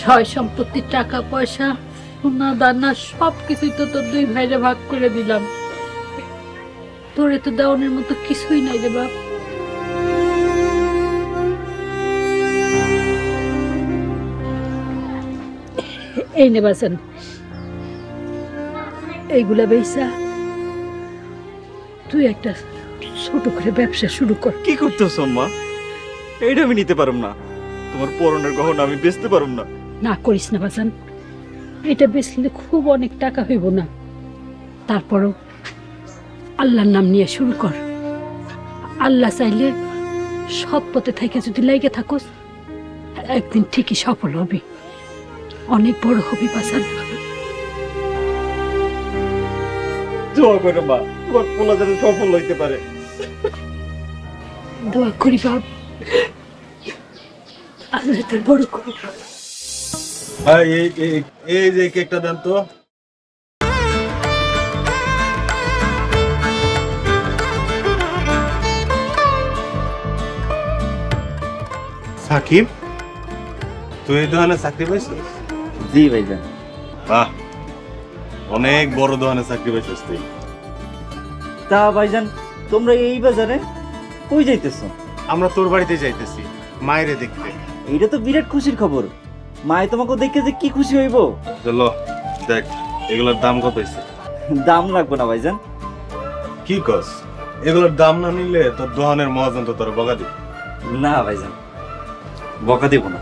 সয় সম্পত্তি, টাকা পয়সা, সোনা দানা সবকিছুই তো তোর দুই ভাইরে ভাগ করে দিলাম। তোরে তো দেওয়ানের মতো কিছুই নাই রে বাপ। এই নে বাসন, এইগুলা বেচা তুই একটা ছোট করে ব্যবসা শুরু কর। কি করতেছ মা? এইটা আমি নিতে পারব না। তোমার পরনের গহনা আমি বেচতে পারব না। না করিস না বাজান, এটা বেচলে খুব অনেক টাকা হইব না। তারপরও আল্লাহর নাম নিয়ে শুরু কর। আল্লাহ চাইলে সৎ পথে থেকে যদি লাইগে থাকোস, একদিন ঠিকই সফল হবি, অনেক বড় হবি বাজান। দোয়া করো মা, তোমার পোলা যেন সফল হইতে পারে। দোয়া করি বাপ, আল্লাহ তোর বড় করুক। এই যে কেকটা দেন তো। সাকিব, তুই এই দোকানে চাকরি পাইছিস? জি ভাইজান। বাহ, অনেক বড় দোকানে চাকরি পাইছিস তুই। তা ভাইজান, তোমরা এই বাজারে কই যাইতেছো? আমরা তোর বাড়িতে যাইতেছি মায়েরে দেখতে। এইটা তো বিরাট খুশির খবর। মায়ে তোমাকে দেখে যে কি খুশি হইব। চলো দেখ এগুলোর দাম কত হইছে। দাম লাগবে না ভাইজান। কি কস? এগুলোর দাম না নিলে তোর দোকানের মহাজন তো তোর বকা দিবে। না ভাইজান, বকা দেব না।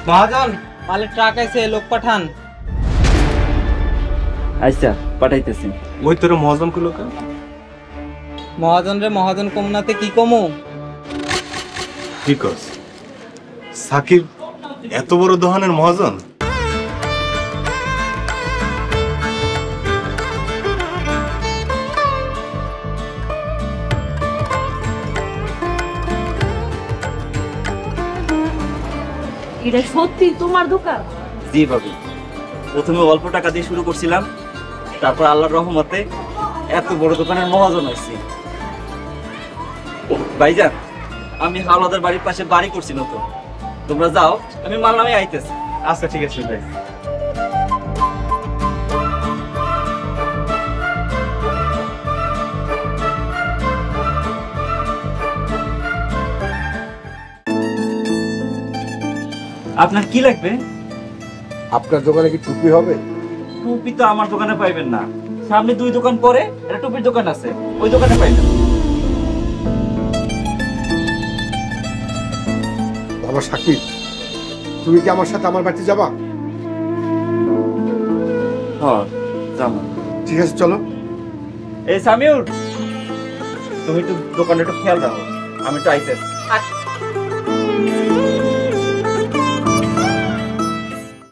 মহাজন, মালের ট্রাক আইছে, লোক পাঠান। আচ্ছা, পাঠাইতেছি। ওই তোর মহাজন কুলো কা? মহাজন রে মহাজন কমনাতে কি কমু? কি কস? সাকিব এত বড় দোকানের মহাজন? এটা সত্যি তোমার দোকান? জি ভাবি, প্রথমে অল্প টাকা দিয়ে শুরু করছিলাম, তারপর আল্লাহর রহমতে এত বড় দোকানের মহাজন হয়েছি। ভাইজান, আমি হাওলাদার বাড়ির পাশে বাড়ি করছি নতুন। তোমরা যাও, আমি মাল নামে আইতেছি। আচ্ছা ঠিক আছে ভাই। আপনার কি লাগবে? আপনার দোকানে কি টুপি হবে? টুপি তো আমার দোকানে পাইবেন না। সামনে 2 দোকান পরে একটা টুপির দোকান আছে, ওই দোকানে পাইবেন। বাবা সাকিব, তুমি কি আমার সাথে আমার বাড়িতে যাবা? হ্যাঁ যাবো। ঠিক আছে চলো। এই সামিউর, তুমি একটু দোকানে একটু খেয়াল রাখো, আমি একটু আইতেছি।